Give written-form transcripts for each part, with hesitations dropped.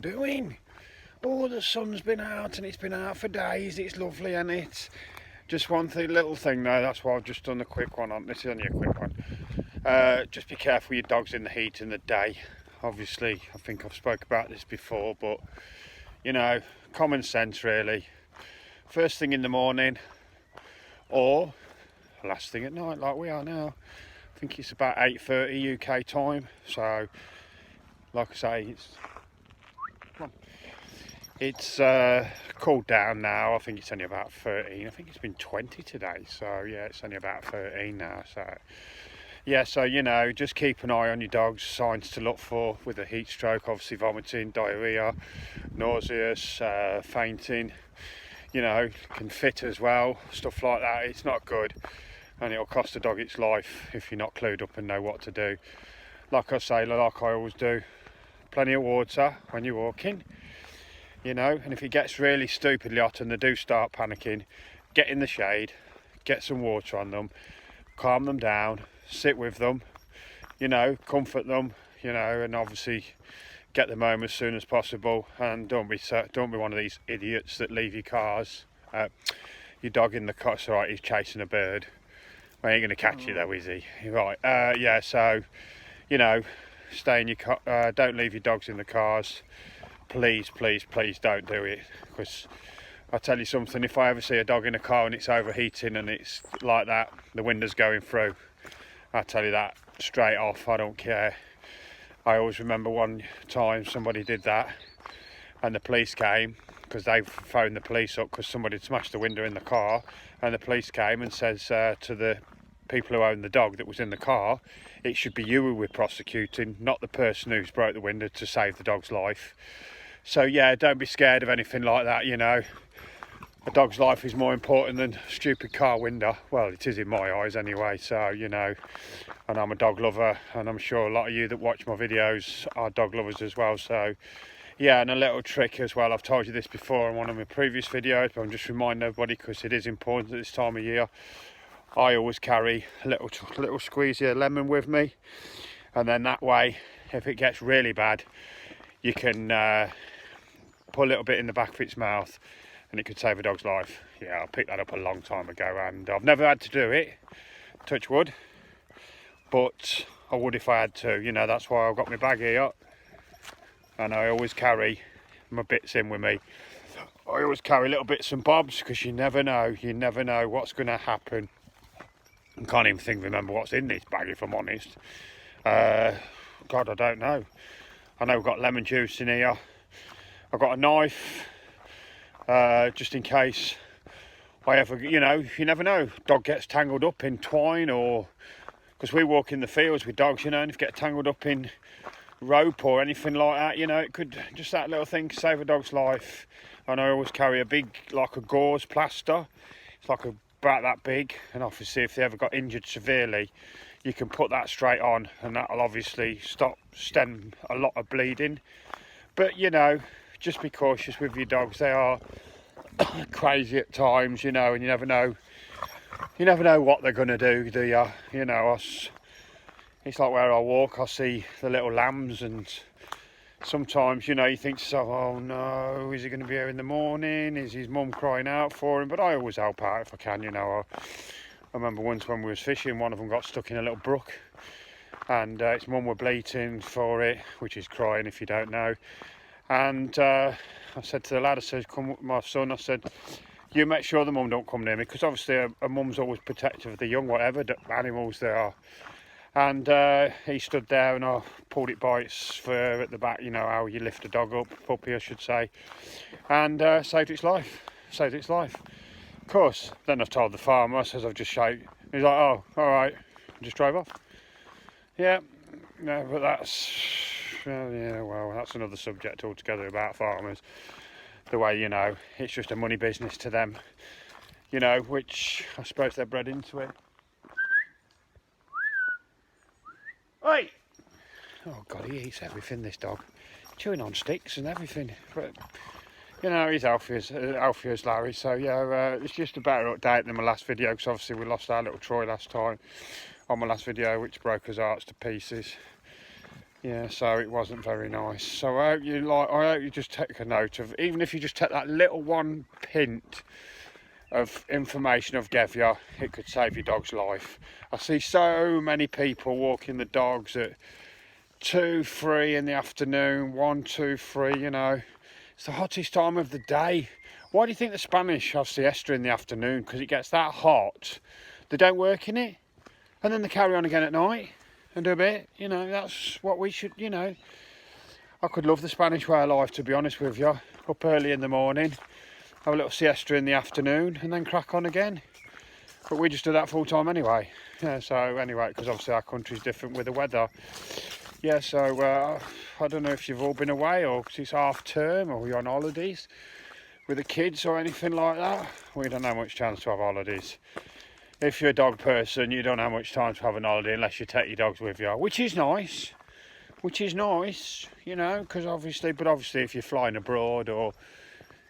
doing? Oh, the sun's been out and it's been out for days. It's lovely, and it's just one little thing though. That's why I've just done a quick one on. This is only a quick one. Just be careful with your dogs in the heat in the day. Obviously, I think I've spoke about this before, but you know, common sense really. First thing in the morning, or last thing at night, like we are now. I think it's about 8:30 UK time. So, like I say, it's cooled down now. I think it's only about 13. I think it's been 20 today. So yeah, it's only about 13 now. So yeah, so you know, just keep an eye on your dogs. Signs to look for with a heat stroke: obviously vomiting, diarrhea, nauseous, fainting. You know, can fit as well. Stuff like that. It's not good, and it'll cost a dog its life if you're not clued up and know what to do. Like I say, like I always do, plenty of water when you're walking. You know, and if it gets really stupidly hot and they do start panicking, get in the shade, get some water on them, calm them down, sit with them, you know, comfort them, you know, and obviously get them home as soon as possible. And don't be one of these idiots that leave your your dog in the car. It's all right, he's chasing a bird. Well, he ain't going to catch you though, is he? Right, yeah, so, you know, stay in your car, don't leave your dogs in the cars. Please, please, please don't do it, because I'll tell you something, if I ever see a dog in a car and it's overheating and it's like that, the window's going through, I'll tell you that straight off. I don't care. I always remember one time somebody did that and the police came, because they phoned the police up because somebody had smashed the window in the car, and the police came and says to the people who owned the dog that was in the car, it should be you who we're prosecuting, not the person who's broke the window to save the dog's life. So yeah, don't be scared of anything like that, you know. A dog's life is more important than a stupid car window. Well, it is in my eyes anyway, so, you know, and I'm a dog lover, and I'm sure a lot of you that watch my videos are dog lovers as well. So yeah, and a little trick as well, I've told you this before in one of my previous videos, but I'm just reminding everybody because it is important at this time of year. I always carry a little squeeze of lemon with me, and then that way, if it gets really bad, you can put a little bit in the back of its mouth and it could save a dog's life. Yeah, I picked that up a long time ago and I've never had to do it, touch wood, but I would if I had to. You know, that's why I've got my bag here, and I always carry my bits in with me. I always carry little bits and bobs, because you never know what's going to happen. I can't even remember what's in this bag, if I'm honest. God, I don't know. I know we've got lemon juice in here. I've got a knife, just in case I ever, you know, you never know. Dog gets tangled up in twine, or because we walk in the fields with dogs, you know, and if you get tangled up in rope or anything like that, you know, it could, just that little thing, save a dog's life. And I always carry a big, like a gauze plaster. It's like about that big, and obviously if they ever got injured severely, you can put that straight on, and that'll obviously stem a lot of bleeding. But you know, just be cautious with your dogs. They are crazy at times, you know, and you never know what they're going to do you? You know, it's like where I walk, I see the little lambs, and sometimes, you know, you think to yourself, oh no, is he going to be here in the morning? Is his mum crying out for him? But I always help out if I can, you know. I remember once when we was fishing, one of them got stuck in a little brook, and its mum were bleating for it, which is crying if you don't know. And I said to the lad, I said, come with my son, I said, you make sure the mum don't come near me, because obviously a mum's always protective of the young, whatever animals they are. And he stood there, and I pulled it by its fur at the back, you know how you lift a dog up, puppy I should say, and saved its life. Of course, then I told the farmer, I says, I've just shot. He's like, oh, all right, just drove off. Yeah, no, but that's, yeah, well, that's another subject altogether about farmers. The way, you know, it's just a money business to them, you know, which I suppose they're bred into it. Oi! Oh God, he eats everything, this dog. Chewing on sticks and everything. But, you know, he's healthy as Larry. So yeah, it's just a better update than my last video, because obviously we lost our little Troy last time on my last video, which broke his hearts to pieces. Yeah, so it wasn't very nice. So I hope you just take a note of, even if you just take that little one pint of information I've gave you, it could save your dog's life. I see so many people walking the dogs at 2, 3 in the afternoon, 1, 2, 3, you know. It's the hottest time of the day. Why do you think the Spanish have siesta in the afternoon? Because it gets that hot, they don't work in it, and then they carry on again at night and do a bit, you know. That's what we should, you know. I could love the Spanish way of life, to be honest with you. Up early in the morning, have a little siesta in the afternoon, and then crack on again. But we just do that full time anyway. Yeah, so anyway, because obviously our country's different with the weather. Yeah, so I don't know if you've all been away, or because it's half term, or you're on holidays with the kids or anything like that. We don't have much chance to have holidays. If you're a dog person, you don't have much time to have an holiday unless you take your dogs with you, which is nice, you know, because obviously if you're flying abroad or,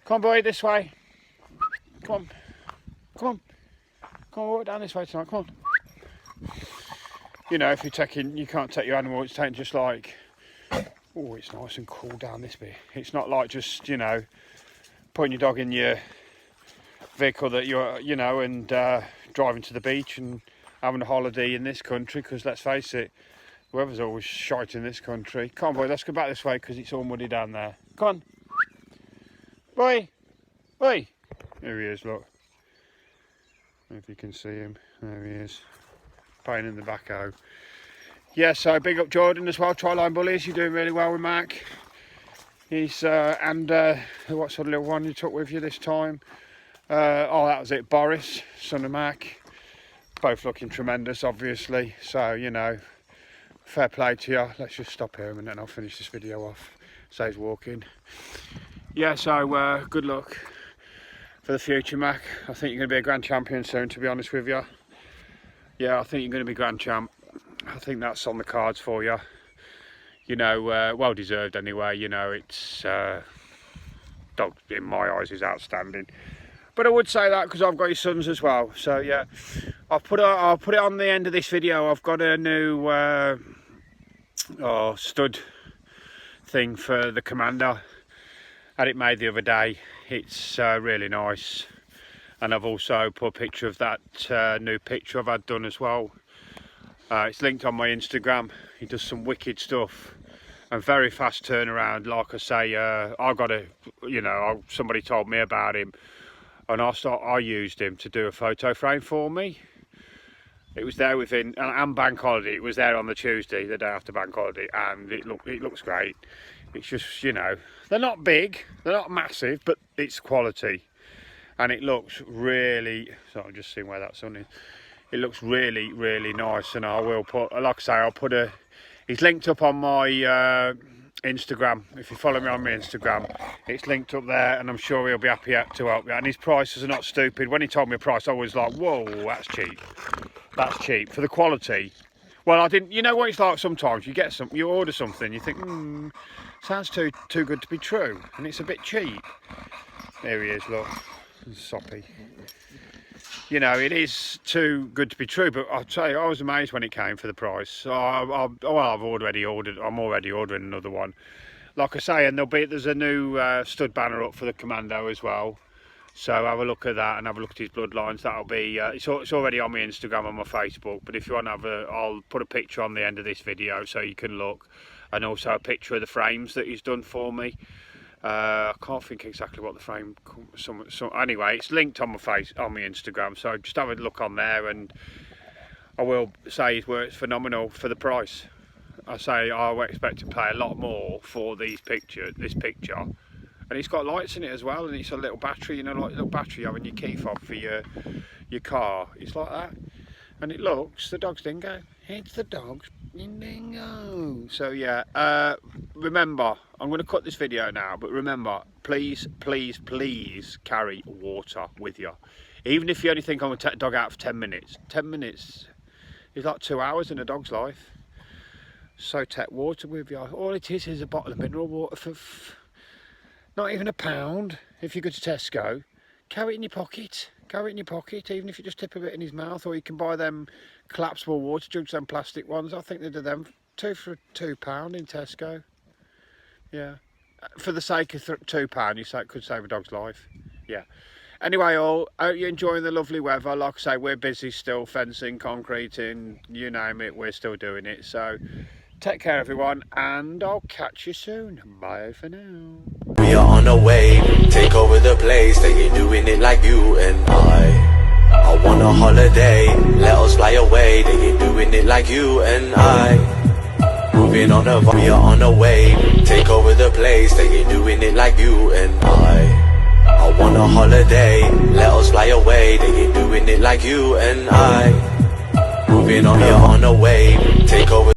come on boy, this way, come on, walk down this way tonight, come on. You know, if you're taking, you can't take your animal, it's taking just like, oh, it's nice and cool down this bit. It's not like just, you know, putting your dog in your vehicle that you're, you know, and driving to the beach and having a holiday in this country, because let's face it, the weather's always shite in this country. Come on boy, let's go back this way because it's all muddy down there. Come on. Boy. There he is, look. If you can see him, there he is. Pain in the back-o. Yeah, so big up Jordan as well, Tri-Line Bullies, you're doing really well with Mac. He's, and what sort of little one you took with you this time? Oh, that was it, Boris, son of Mac. Both looking tremendous, obviously. So, you know, fair play to you. Let's just stop here a minute and I'll finish this video off. So he's walking. Yeah, so good luck for the future, Mac. I think you're going to be a grand champion soon, to be honest with you. Yeah, I think you're going to be grand champ. I think that's on the cards for you. You know, well deserved anyway. You know, it's dog in my eyes is outstanding. But I would say that because I've got your sons as well. So yeah, I'll put it on the end of this video. I've got a new stud thing for the Commander. Had it made the other day. It's really nice. And I've also put a picture of that new picture I've had done as well. It's linked on my Instagram. He does some wicked stuff and very fast turnaround. Like I say, I got a, you know, somebody told me about him, and I used him to do a photo frame for me. It was there within, and bank holiday. It was there on the Tuesday, the day after bank holiday, and it looks great. It's just, you know, they're not big, they're not massive, but it's quality. And it looks really, so I'm just seeing where that sun is. It looks really, really nice, and I will put, like I say, I'll put he's linked up on my Instagram. If you follow me on my Instagram, it's linked up there, and I'm sure he'll be happy to help you. And his prices are not stupid. When he told me a price, I was like, whoa, that's cheap. That's cheap for the quality. Well, I didn't, you know what it's like sometimes, you order something, you think, sounds too good to be true, and it's a bit cheap. There he is, look, soppy. You know, it is too good to be true, but I'll tell you, I was amazed when it came for the price. So I'm already ordering another one. Like I say, and there's a new stud banner up for the Commando as well. So have a look at that and have a look at his bloodlines. That'll be, it's already on my Instagram and my Facebook, but if you want to have I'll put a picture on the end of this video so you can look, and also a picture of the frames that he's done for me. I can't think exactly what the frame. Anyway, it's linked on my Instagram, so just have a look on there, and I will say his work's phenomenal for the price. I say I would expect to pay a lot more for this picture, and it's got lights in it as well, and it's a little battery, you know, like a little battery you have in your key fob for your car. It's like that, and it looks the dog's dingo. It's the dog's dingo. So yeah, remember, I'm going to cut this video now, but remember, please carry water with you. Even if you only think I'm going to take the dog out for 10 minutes. 10 minutes is like 2 hours in a dog's life. So take water with you. All it is a bottle of mineral water for not even £1. If you go to Tesco, carry it in your pocket. Carry it in your pocket, even if you just tip a bit in his mouth, or you can buy them collapsible water jugs, them plastic ones. I think they do them two for £2 in Tesco. Yeah. For the sake of £2, you could save a dog's life. Yeah. Anyway, all, hope you're enjoying the lovely weather. Like I say, we're busy still, fencing, concreting, you name it, we're still doing it. So, take care, everyone, and I'll catch you soon. Bye for now. We are on a wave, take over the place. They ain't doing it like you and I want a holiday, let us fly away. They ain't doing it like you and I. Moving on a we are on a wave, take over the place. They ain't doing it like you and I want a holiday, let us fly away. They ain't doing it like you and I. Moving on, we are on a wave, take over